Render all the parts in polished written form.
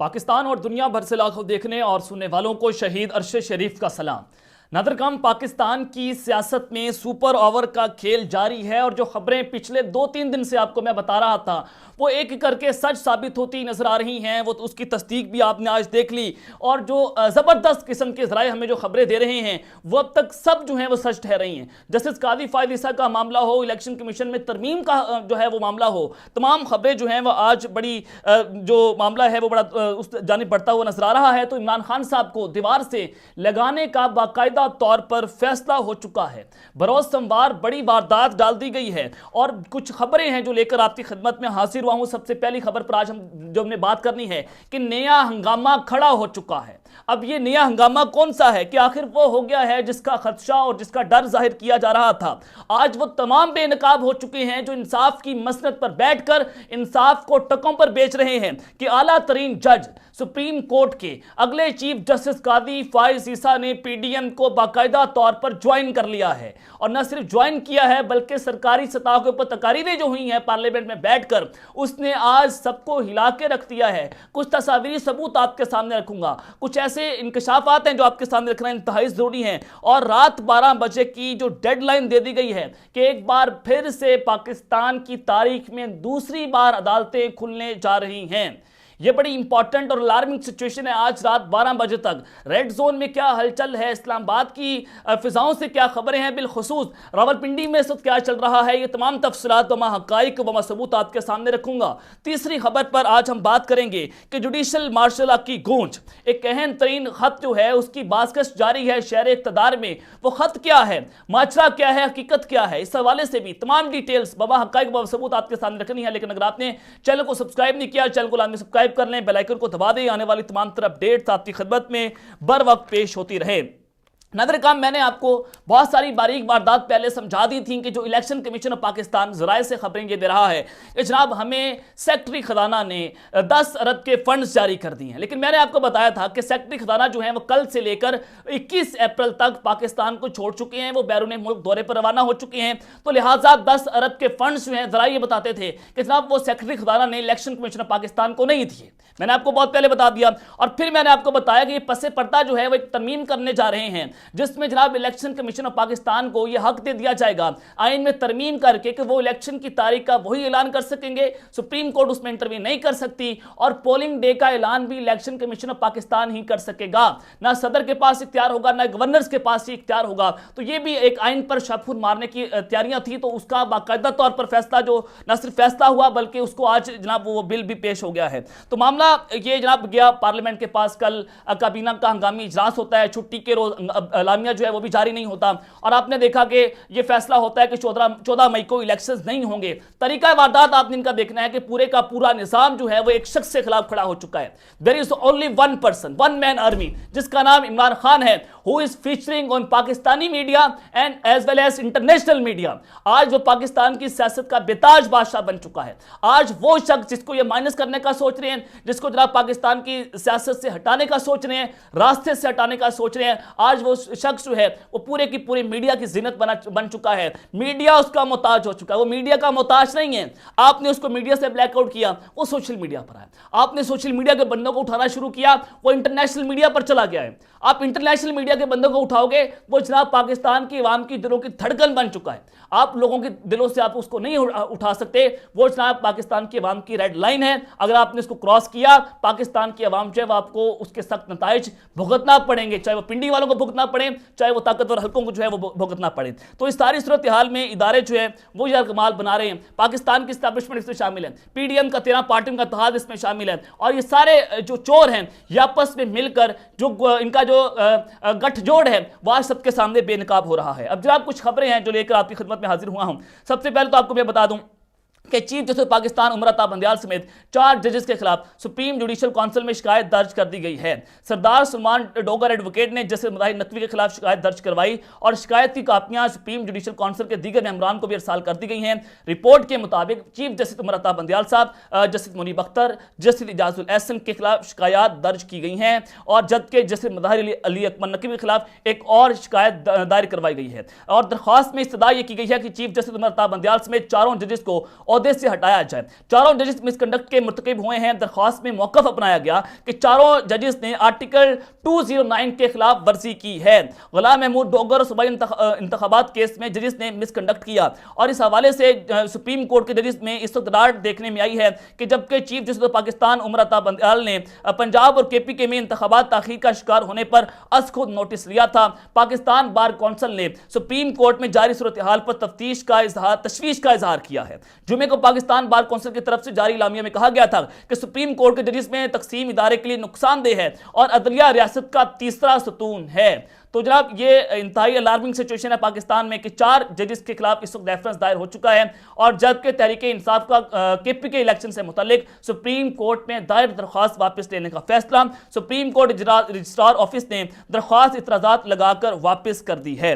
पाकिस्तान और दुनिया भर से लाखों देखने और सुनने वालों को शहीद अरशद शरीफ का सलाम। नदरकम पाकिस्तान की सियासत में सुपर ओवर का खेल जारी है और जो खबरें पिछले 2-3 दिन से आपको मैं बता रहा था वो एक एक करके सच साबित होती नजर आ रही हैं। वो तो उसकी तस्दीक भी आपने आज देख ली और जो जबरदस्त किस्म के जराए हमें जो खबरें दे रहे हैं वो अब तक सब जो है वो सच ठहर रही हैं। जस्टिस कादी फायद ईसा का मामला हो, इलेक्शन कमीशन में तरमीम का जो है वो मामला हो, तमाम खबरें जो हैं वो आज बड़ी जो मामला है वो बड़ा उस जानिब बढ़ता हुआ नजर आ रहा है। तो इमरान खान साहब को दीवार से लगाने का बाकायदा तौर पर फैसला हो चुका है। बरोज सोमवार बड़ी वारदात डाल दी गई है और कुछ खबरें हैं जो लेकर आपकी खिदमत में हाजिर हुआ हूं। सबसे पहली खबर पर आज हम जो हमने बात करनी है कि नया हंगामा खड़ा हो चुका है। अब ये नया हंगामा कौन सा है कि आखिर वो हो गया है जिसका खदशा और जिसका डर जाहिर किया जा रहा था। आज वो तमाम बेनकाब हो चुके हैं जो इंसाफ की मसनद पर बैठकर इंसाफ को टकों पर बेच रहे हैं कि आला तरीन जज सुप्रीम कोर्ट के अगले चीफ जस्टिस कादी फायद ईसा ने पीडीएम को बाकायदा तौर पर ज्वाइन कर लिया है। और न सिर्फ ज्वाइन किया है बल्कि सरकारी सतह के ऊपर तकारीरें जो हुई हैं पार्लियामेंट में बैठकर उसने आज सबको हिला के रख दिया है। कुछ तस्वीरी सबूत आपके सामने रखूंगा, कुछ ऐसे इंकशाफात हैं जो आपके सामने रखना इंतहाई जरूरी है। और रात 12 बजे की जो डेडलाइन दे दी गई है कि एक बार फिर से पाकिस्तान की तारीख में दूसरी बार अदालतें खुलने जा रही हैं। यह बड़ी इंपॉर्टेंट और अलार्मिंग सिचुएशन है। आज रात 12 बजे तक रेड जोन में क्या हलचल है, इस्लामाबाद की फिजाओं से क्या खबरें हैं, बिलखुसूस रावलपिंडी में इस वक्त क्या चल रहा है, ये तमाम तफसीलात व हकाइक व सबूत आपके सामने रखूंगा। तीसरी खबर पर आज हम बात करेंगे कि जुडिशल मार्शल की गूंज, एक अहम तरीन खत जो है उसकी बासकश जारी है शहर इक़्तिदार में। वो खत क्या है, माजरा क्या है, हकीकत क्या है, इस हवाले से भी तमाम डिटेल्स व हकाइक व सबूत आपके सामने रखनी है। लेकिन अगर आपने चैनल को सब्सक्राइब नहीं किया, चैनल को लाजमी सब्सक्राइब कर लें, बेल आइकन को दबा दें, आने वाली तमाम तरह अपडेट्स आपकी खिदमत में बर वक्त पेश होती रहे। नदरकम मैंने आपको बहुत सारी बारीक वारदात पहले समझा दी थी कि जो इलेक्शन कमीशन ऑफ पाकिस्तान जराए से खबरें ये दे रहा है कि जनाब हमें सेक्रेटरी खजाना ने 10 अरब के फंड्स जारी कर दिए हैं। लेकिन मैंने आपको बताया था कि सेक्रेटरी खजाना जो है वो कल से लेकर 21 अप्रैल तक पाकिस्तान को छोड़ चुके हैं, वो बैरून मुल्क दौरे पर रवाना हो चुके हैं। तो लिहाजा 10 अरब के फंड्स जो हैं जरा ये बताते थे कि जनाब वो सेक्रेटरी खजाना ने इलेक्शन कमीशन ऑफ पाकिस्तान को नहीं दिए। मैंने आपको बहुत पहले बता दिया और फिर मैंने आपको बताया कि ये पसे पर्दा जो है वो एक तरमीम करने जा रहे हैं जिसमें जनाब इलेक्शन कमीशन ऑफ पाकिस्तान को यह हक दे दिया जाएगा आइन में तरमीम करके कि वो इलेक्शन की तारीख का वही ऐलान कर सकेंगे, सुप्रीम कोर्ट उसमें इंटरव्यू नहीं कर सकती और पोलिंग डे का ऐलान भी इलेक्शन कमीशन ऑफ पाकिस्तान ही कर सकेगा। ना सदर के पास इख्तियार होगा, ना गवर्नर्स के पास ही इख्तियार होगा। तो ये भी एक आइन पर शफूर मारने की तैयारियां थी। तो उसका बाकायदा तौर पर फैसला जो न सिर्फ फैसला हुआ बल्कि उसको आज जनाब वो बिल भी पेश हो गया है। तो मामला ये जनाब गया पार्लियामेंट के पास, कल काबीना का हंगामी इजलास होता है, छुट्टी के रोज अलामिया जो है वो भी जारी नहीं होता और आपने देखा कि ये फैसला होता है कि 14 मई को इलेक्शंस नहीं होंगे। तरीका वारदात आपने इनका देखना है कि पूरे का पूरा निजाम जो है वो एक शख्स के खिलाफ खड़ा हो चुका है। There is only one person, one man army, जिसका नाम इमरान खान है, who is featuring on Pakistani media and as well as international media. आज वो पाकिस्तान की सियासत का बेताज बादशाह बन चुका है। आज वो शख्स जिसको ये माइनस करने का सोच रहे हैं, जिसको जनाब पाकिस्तान की सियासत से हटाने का सोच रहे हैं, रास्ते से हटाने का सोच रहे हैं, आज वो शख्स जो है वो पूरे की पूरी मीडिया की जिन्नत बन चुका है। मीडिया उसका मोहताज हो चुका है, वो मीडिया का मोहताज नहीं है। आपने उसको मीडिया से ब्लैकआउट किया, वो सोशल मीडिया पर है। आपने सोशल मीडिया के बंदों को उठाना शुरू किया, वो इंटरनेशनल मीडिया पर चला गया है। आप इंटरनेशनल मीडिया के बंदों को उठाओगे, वो जनाब पाकिस्तान की आवाम की दिलों की धड़कन बन चुका है। आप लोगों के दिलों से आप उसको नहीं उठा सकते। वो जनाब पाकिस्तान की आवाम की रेड लाइन है। अगर आपने इसको क्रॉस किया, पाकिस्तान की आवाम जो है वो आपको उसके सख्त नताइज भुगतना पड़ेंगे, चाहे वो पिंडी वालों को भुगतना पड़े, चाहे वो ताकतवर हल्कों को जो है वो भुगतना पड़े। तो इस सारी सूरत हाल में इदारे जो है वो यार कमाल बना रहे हैं। पाकिस्तान की एस्टैब्लिशमेंट इसमें शामिल है, पीडीएम का 13 पार्टियों का इत्तेहाद इसमें शामिल है और ये सारे जो चोर हैं ये आपस में मिलकर जो इनका जो गठजोड़ है वह सबके सामने बेनकाब हो रहा है। अब जनाब कुछ खबरें हैं जो लेकर आपकी खिदमत में हाजिर हुआ हूं। सबसे पहले तो आपको मैं बता दूं कि चीफ जस्टिस पाकिस्तान उमर अता बंदियाल समेत 4 जजेस के खिलाफ सुप्रीम जुडिशल काउंसिल में शिकायत दर्ज कर दी गई है। सरदार सलमान डोगर एडवोकेट ने जस्टिस मुजाहिद नकवी के खिलाफ शिकायत दर्ज करवाई और शिकायत की कापियां सुप्रीम जुडिशल काउंसिल के दीगर मेंबरान को भी इरसाल कर दी गई हैं। रिपोर्ट के मुताबिक चीफ जस्टिस उमर अता बंदियाल साहब, जस्टिस मुनीब अख्तर, जस्टिस इजाजुल एहसन के खिलाफ शिकायत दर्ज की गई हैं और जबकि जस्टिस मुजाहिर अली अकबर नकवी के खिलाफ एक और शिकायत दायर करवाई गई है। और दरख्वास्त में इस्तदा यह की गई है कि चीफ जस्टिस उमर अता बंदियाल समेत चारों जजेस को ओहदे से हटाया जाए। चारों जजेस मिसकंडक्ट के मुर्तकिब हुए हैं। दरख्वास्त में मौकफ अपनाया गया कि चारों जजेस ने आर्टिकल 209 के खिलाफ वर्जी की है। गुलाम महमूद डोगर और सूबाई इंतखाबात केस में जजेस ने मिसकंडक्ट किया और इस हवाले से सुप्रीम कोर्ट के जजेस में इस वक्त डांट देखने में आई है कि जबकि चीफ जस्टिस पाकिस्तान उमर अता बंदयाल ने पंजाब और केपीके में इंतखाबात ताखीर का शिकार होने पर अज खुद नोटिस लिया था। पाकिस्तान बार कौंसिल ने सुप्रीम कोर्ट में जारी सूरत हाल पर तशवीश का इजहार किया है। जुमे को पाकिस्तान बार कौंसिल की तरफ से जारी इलामिया में कहा गया था कि सुप्रीम कोर्ट के जजेस में तकसीम इदारे के लिए नुकसानदेह है और अदलिया रियासत का तीसरा सतून है। तो जनाब ये इंतहाई अलार्मिंग सिचुएशन है पाकिस्तान में कि 4 जजेस के खिलाफ इस वक्त रेफरेंस दायर हो चुका है और जब के तहरीक इंसाफ का केपीके इलेक्शन से मुतालिक सुप्रीम कोर्ट में दायर दरख्वास्त वापस लेने का फैसला सुप्रीम कोर्ट रजिस्ट्रार ऑफिस ने दरख्वास्त इतराजात लगाकर वापस कर दी है।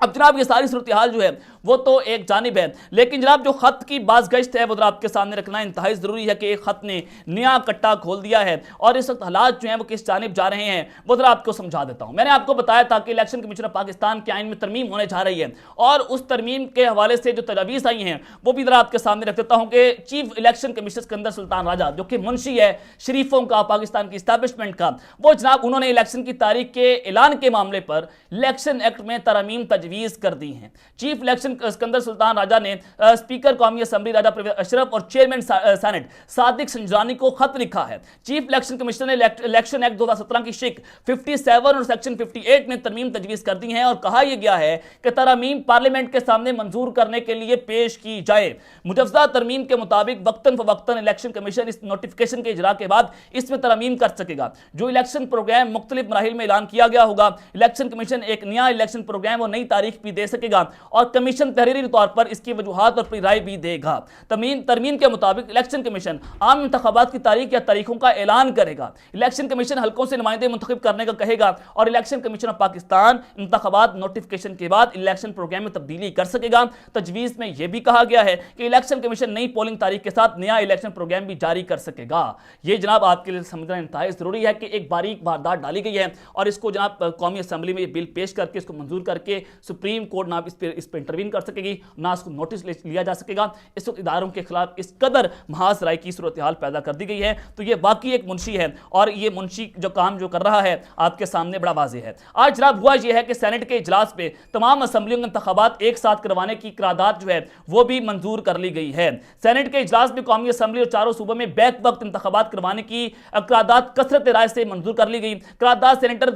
अब जनाब ये सारी सूरत हाल जो है वो तो एक जानिब है, लेकिन जनाब जो खत की बाज़गश्त है वो जरा आपके सामने रखना इंतहाई ज़रूरी है कि एक खत ने नया कट्टा खोल दिया है और इस वक्त हालात जो हैं वो किस जानिब जा रहे हैं वो जरा आपको समझा देता हूँ। मैंने आपको बताया था कि इलेक्शन कमीशन ऑफ पाकिस्तान के आइन में तरमीम होने जा रही है और उस तरमीम के हवाले से जो तजावीज़ आई हैं वो भी जरा आपके सामने रख देता हूँ कि chief election commission Sikandar Sultan Raja जो कि मुंशी है शरीफों का पाकिस्तान की इस्टेब्लिशमेंट का, वो जनाब उन्होंने इलेक्शन की तारीख के ऐलान के मामले पर इलेक्शन एक्ट में तरमीम तजवीज़ कर दी है। चीफ इलेक्शन सिकंदर सुल्तान राजा ने स्पीकर कौमी असम्बली राजा परवेज अशरफ और चेयरमैन सेनेट सादिक संजरानी को खत लिखा है। चीफ इलेक्शन कमिश्नर ने इलेक्शन एक्ट 2017 की शिक 57 और सेक्शन 58 में तरमीम तजवीज़ कर दी है और कहा यह गया है कि तरमीम पार्लियामेंट के सामने मंजूर करने के लिए पेश की जाए। मुजवजा तरमीम के मुताबिक वक्तन फवक्तन इलेक्शन कमीशन इस नोटिफिकेशन के इजरा के बाद इसमें तरमीम कर सकेगा। जो इलेक्शन प्रोग्राम मुख्तलिफ मराहिल में ऐलान किया गया होगा, इलेक्शन कमीशन एक नया इलेक्शन प्रोग्राम और नई तारीख भी दे सकेगा और कमीशन तहरीरी तौर पर इसकी वजूहात और अपनी राय भी देगा। तरमीम के मुताबिक इलेक्शन कमीशन आम इंतखाबात की तारीख या तारीखों का ऐलान करेगा। इलेक्शन कमीशन हल्कों से नुमाइंदे मुंतखब करने का कहेगा और इलेक्शन कमीशन ऑफ पाकिस्तान इंतखाबात नोटिफिकेशन के बाद इलेक्शन प्रोग्राम में तब्दीली कर सकेगा। तजवीज़ में यह भी कहा गया है कि इलेक्शन कमीशन नई पोलिंग तारीख के साथ नया इलेक्शन प्रोग्राम भी जारी कर सकेगा। यह जनाब आपके लिए समझना इंतहाई जरूरी है कि एक बारीक वारदात डाली गई है और इसको जनाब कौमी असम्बली में बिल पेश करके इसको मंजूर करके सुप्रीम कोर्ट ना इस पर इंटरवीन कर सकेगी, ना उसको नोटिस लिया जा सकेगा। इस वक्त इदारों के खिलाफ इस कदर महाज राय की सूरत हाल पैदा कर दी गई है। तो ये वाकई एक मुंशी है और ये मुंशी जो काम जो कर रहा है आपके सामने बड़ा वाज़ेह है। आज जनाब हुआ यह है कि सेनेट के इजलास पे तमाम असम्बलियों के इंतखाबात एक साथ करवाने की करारदाद जो है वो भी मंजूर कर ली गई है। सेनेट के इजलास में कौमी असम्बली और चारों सूबों में बैक वक्त इंतखाबात करवाने की करारदाद कसरत राय से मंजूर कर ली गई। करारदाद सेनेटर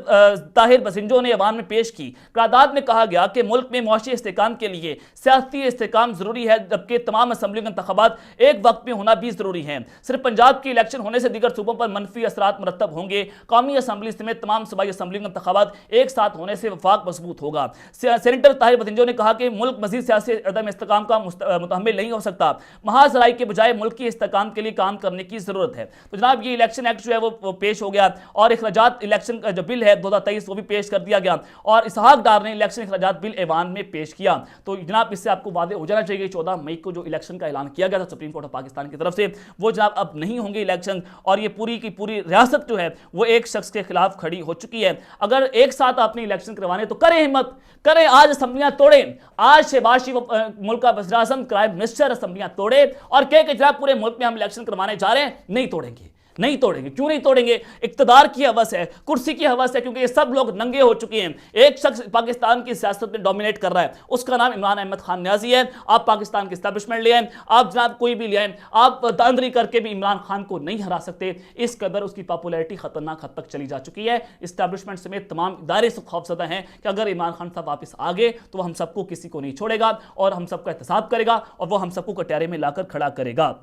ताहिर बसिंजो ने अवाम में पेश की। करारदाद में कहा गया कि मुल्क में मुआशी इस्तेहकाम के लिए सियासी इस्तेहकाम जरूरी है, जबकि तमाम असम्बली के इंतखाबात एक वक्त में होना भी जरूरी है। सिर्फ पंजाब के इलेक्शन होने से दीगर सूबों पर मनफी असरात मुरतब होंगे। कौमी असम्बली समेत तमाम सूबाई असम्बली के इंतखाबात एक साथ होने से वफाक मजबूत होगा। सेनेटर ताहिर बसिंजो ने कहा कि मुल्क मजीद सियासी अदम इस्तेहकाम का मुतहम्मिल नहीं हो सकता। महाज राय के बजाय मुल्क की इस्तेहकाम के लिए काम करने की जरूरत है। तो जनाब ये इलेक्शन एक्ट जो है वो पेश हो गया और अखराजात इलेक्शन का जो बिल है 2023 वो भी पेश कर दिया गया और इसहाक डार ने इलेक्शन अखराजात बिल ऐवान में पेश किया। तो जनाब इससे आपको वादे हो जाना चाहिए 14 मई को जो इलेक्शन का ऐलान किया गया था सुप्रीम कोर्ट ऑफ पाकिस्तान की तरफ से वो जनाब अब नहीं होंगे इलेक्शन और ये पूरी की पूरी रियासत जो है वो एक शख्स के खिलाफ खड़ी हो चुकी है। अगर एक साथ आपने इलेक्शन करवाने तो करें, हिम्मत करें, आज असम्बलियां तोड़ें। आज शहबाज शरीफ मुल्क का वज़ीर आज़म प्राइम मिनिस्टर असम्बलियां तोड़े और कहे कि जनाब पूरे मुल्क में हम इलेक्शन करवाने जा रहे हैं। नहीं तोड़ेंगे, नहीं तोड़ेंगे। क्यों नहीं तोड़ेंगे? इक्तदार की हवस है, कुर्सी की हवस है, क्योंकि ये सब लोग नंगे हो चुके हैं। एक शख्स पाकिस्तान की सियासत में डोमिनेट कर रहा है, उसका नाम इमरान अहमद खान न्याजी है। आप पाकिस्तान की एस्टैब्लिशमेंट ले आए, आप जनाब कोई भी ले आए, आप दांधली करके भी इमरान खान को नहीं हरा सकते। इस कदर उसकी पॉपुलैरिटी खतरनाक हद तक चली जा चुकी है। एस्टैब्लिशमेंट समेत तमाम इदारे से खौफजदा हैं कि अगर इमरान खान साहब वापस आ गए तो हम सबको किसी को नहीं छोड़ेगा और हम सबका एहतसाब करेगा और वो हम सबको कटहरे में लाकर खड़ा करेगा।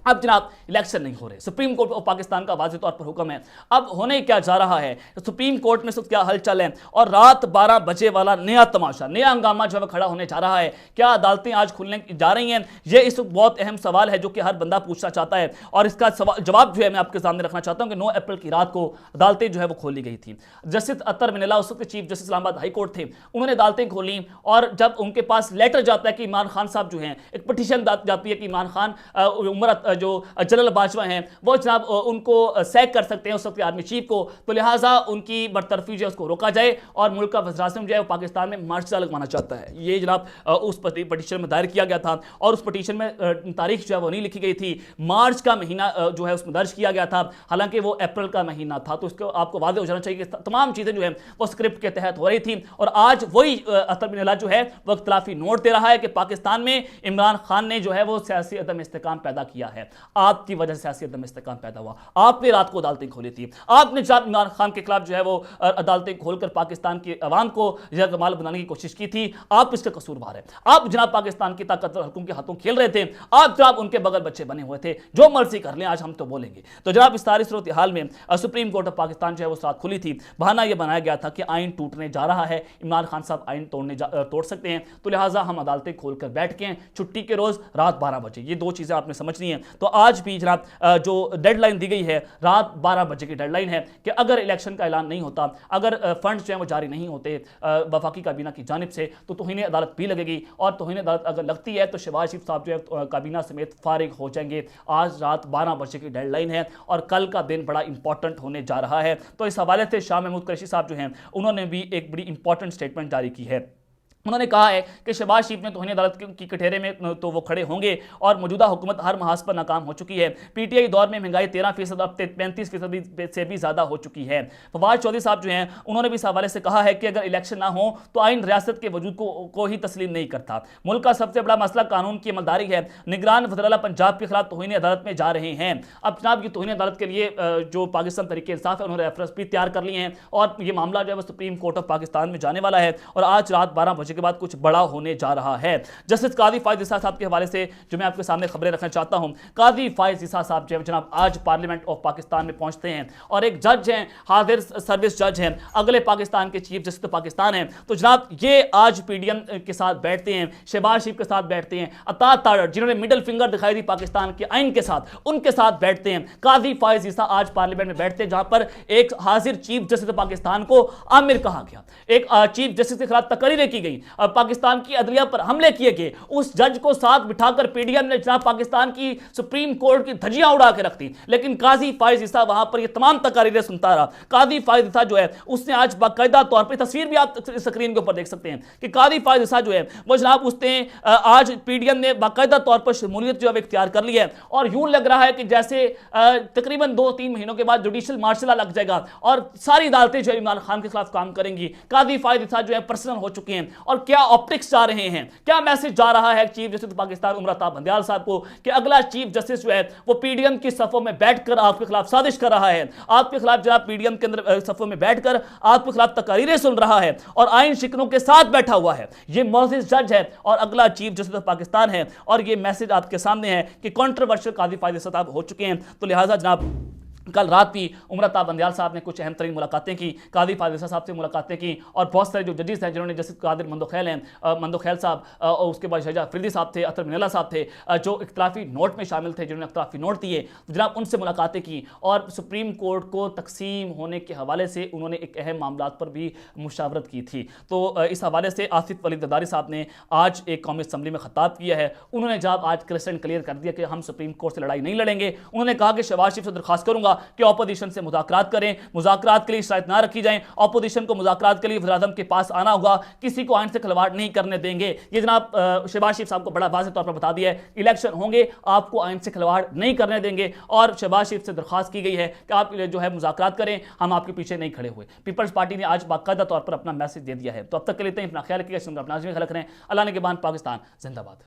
अब जनाब इलेक्शन नहीं हो रहे, सुप्रीम कोर्ट ऑफ पाकिस्तान का वाज़ेह तौर पर हुक्म है। अब होने क्या जा रहा है, सुप्रीम कोर्ट में क्या हलचल है और रात 12 बजे वाला नया तमाशा, नया हंगामा जो है खड़ा होने जा रहा है। क्या अदालतें आज खुलने जा रही हैं? ये इस वक्त बहुत अहम सवाल है जो कि हर बंदा पूछना चाहता है और इसका जवाब जो है मैं आपके सामने रखना चाहता हूँ कि 9 अप्रैल की रात को अदालतें जो है वो खोली गई थी। जस्टिस अतर मिनला उस वक्त chief justice Islamabad high court थे, उन्होंने अदालतें खोली और जब उनके पास लेटर जाता है कि इमरान खान साहब जो हैं, एक पटिशन जाती है कि इमरान खान जो जनरल बाजवा हैं वो जनाब उनको सैक कर सकते हैं उस वक्त आर्मी चीफ को, तो लिहाजा उनकी बरतरफी जो है उसको रोका जाए और मुल्क का वज़ीर आज़म जो है वो पाकिस्तान में मार्शल लगवाना चाहता है। ये जनाब उस पटिशन में दायर किया गया था और उस पटिशन में तारीख जो है वो नहीं लिखी गई थी, मार्च का महीना जो है उसमें दर्ज किया गया था, हालांकि वो अप्रैल का महीना था। तो इसको आपको वादे हो जाना चाहिए कि तमाम चीज़ें जो है वो स्क्रिप्ट के तहत हो रही थी और आज वही अतर बिन अला जो है वो इख्तिलाफी नोट दे रहा है कि पाकिस्तान में इमरान खान ने जो है वो सियासी अदम इस्तेकाम पैदा किया है। आपकी वजह से सियासी अदम इस्तेकाम पैदा हुआ, आपने रात को अदालतें खोली थी, आपने जनाब इमरान खान के खिलाफ जो है वो अदालतें खोलकर पाकिस्तान की अवाम को जगमाल बनाने की कोशिश की थी। आप इसका कसूरवार है, आप जनाब पाकिस्तान की ताकतवर हल्कों के हाथों खेल रहे थे, आप जनाब उनके बगल बच्चे बने हुए थे, जो मर्जी कर लें आज हम तो बोलेंगे। तो जनाब इस सारी सूरत हाल में सुप्रीम कोर्ट ऑफ पाकिस्तान जो है वो साथ खुली थी, बहाना यह बनाया गया था कि आइन टूटने जा रहा है, इमरान खान साहब आइन तोड़ सकते हैं, तो लिहाजा हम अदालतें खोलकर बैठ के छुट्टी के रोज रात 12 बजे, ये दो चीजें आपने समझनी है। तो आज भी जनाब जो डेडलाइन दी गई है रात 12 बजे की डेडलाइन है कि अगर इलेक्शन का ऐलान नहीं होता, अगर फंड जो है वो जारी नहीं होते वफाकी काबीना की जानिब से, तो तौहीन अदालत भी लगेगी और तौहीन अदालत अगर लगती है तो शहबाज शरीफ साहब जो है काबीना समेत फारिग हो जाएंगे। आज रात 12 बजे की डेडलाइन है और कल का दिन बड़ा इंपॉर्टेंट होने जा रहा है। तो इस हवाले से शाह महमूद कुरैशी साहब जो हैं उन्होंने भी एक बड़ी इंपॉर्टेंट स्टेटमेंट जारी की है। उन्होंने कहा है कि शहबाज शरीफ ने तौहीन अदालत की कटहरे में तो वो खड़े होंगे और मौजूदा हुकूमत हर महाज पर नाकाम हो चुकी है। पीटीआई दौर में महंगाई 13% अब 35% से भी ज़्यादा हो चुकी है। फवाद चौधरी साहब जो हैं उन्होंने भी इस हवाले से कहा है कि अगर इलेक्शन ना हो तो आइन रियासत के वजूद को ही तस्लीम नहीं करता। मुल्क का सबसे बड़ा मसला कानून की अमलदारी है। निगरान वज़ीर आला पंजाब के खिलाफ तौहीन अदालत में जा रहे हैं। अब जनाब ये तौहीन अदालत के लिए जो पाकिस्तान तहरीक इंसाफ है उन्होंने रेफरेंस भी तैयार कर लिए हैं और ये मामला जो है वो सुप्रीम कोर्ट ऑफ पाकिस्तान में जाने वाला है और आज रात 12 बजे के बाद कुछ बड़ा होने जा रहा है। जस्टिस कादी फायज ईसा साहब के हवाले से जो मैं आपके सामने खबरें रखना चाहता हूं, कादी फायज ईसा साहब जो जनाब आज पार्लियामेंट ऑफ पाकिस्तान में पहुंचते हैं और एक जज हैं, हाजिर सर्विस जज हैं, अगले पाकिस्तान के चीफ जस्टिस पाकिस्तान हैं। तो जनाब ये आज पीडीएम के साथ बैठते हैं, शहबाज शरीफ के साथ बैठते हैं, अता तारड़ जिन्होंने मिडिल फिंगर दिखाई दी पाकिस्तान के आइन के साथ, उनके साथ बैठते हैं। कादी फायज ईसा आज पार्लियामेंट में बैठते हैं जहां पर एक हाजिर चीफ जस्टिस पाकिस्तान को आमिर कहा गया, एक चीफ जस्टिस के खिलाफ तकरीरें की गई, पाकिस्तान की अदलिया पर हमले किए गए, उस जज को साथ बिठाकर पीडीएम ने जनाब पाकिस्तान की सुप्रीम कोर्ट की धज्जियां उड़ा के रख दी। लेकिन काजी फायज ईसा वहां पर ये तमाम तकारीरें सुनता रहा। काजी फायज ईसा जो है उसने आज बाकायदा तौर पर, तस्वीर भी आप स्क्रीन के ऊपर देख सकते हैं कि काजी फायज ईसा जो है वो जनाब उसने आज पीडीएम ने बाकायदा तौर पर शमूलियत जो है इख्तियार कर ली है और यूं लग रहा है कि जैसे तकरीबन 2-3 महीनों के बाद जुडिशल मार्शल लग जाएगा और सारी अदालतें जो है इमरान खान के खिलाफ काम करेंगी। काजी फायज ईसा जो है पर्सनल हो चुके हैं और क्या ऑप्टिक्स जा रहे हैं, क्या मैसेज जा रहा है चीफ जस्टिस पाकिस्तान उमर अता बंदियाल साहब को कि अगला चीफ जस्टिस जो है वो पीडीएम की सफों में बैठकर आपके खिलाफ साजिश कर रहा है, आपके खिलाफ जनाब पीडीएम के अंदर सफों में बैठकर आपके खिलाफ तकारीरें सुन रहा है और आइन शिकनों के साथ बैठा हुआ है। ये मोअज़्ज़िज़ जज है और अगला चीफ जस्टिस पाकिस्तान है और ये मैसेज आपके सामने है कि कंट्रोवर्शियल काजी फायज ईसा साहब हो चुके हैं। तो लिहाजा जनाब कल रात भी उमर अता बंदियाल साहब ने कुछ अहम तरीन मुलाकातें की, कादी फायज ईसा साहब से मुलाकातें की और बहुत सारे जो जजेस हैं जिन्होंने जस्टिस कादिर मंदोखैल हैं, मंदोखैल साहब और उसके बाद शहजा अफरीदी साहब थे, अतर बिन अला साहब थे, जो इख्तिलाफी नोट में शामिल थे, जिन्होंने इख्तिलाफी नोट दिए, तो जनाब उनसे मुलाकातें की और सुप्रीम कोर्ट को तकसीम होने के हवाले से उन्होंने एक अहम मामला पर भी मुशावरत की थी। तो इस हवाले से आसिफ अली जरदारी साहब ने आज एक कौमी असम्बली में खिताब किया है। उन्होंने जब आज क्रिस्टन क्लियर कर दिया कि हम सुप्रीम कोर्ट से लड़ाई नहीं लड़ेंगे। उन्होंने कहा कि शहबाज शरीफ से दरखास्त करूंगा कि अपोजिशन से मुज़ाकरात करें, मुज़ाकरात के लिए शराइत ना रखी जाएं, अपोजिशन को मुज़ाकरात के लिए वज़ीर-ए-आज़म के पास आना होगा, किसी को आइन से खिलवाड़ नहीं करने देंगे। ये जनाब शहबाज शरीफ साहब को बड़ा वाज़ेह तौर पर बता दिया है, इलेक्शन होंगे आपको आइन से खिलवाड़ नहीं करने देंगे और शहबाज शरीफ से दरखास्त की गई है कि आप जो है मुज़ाकरात करें, हम आपके पीछे नहीं खड़े हुए। पीपल्स पार्टी ने आज बाकायदा तौर पर अपना मैसेज दे दिया है। तो अब तक के लिए अपना ख्याल रखिएगा, अपना ख्याल रखें। अल्लाह ने के बाद पाकिस्तान जिंदाबाद।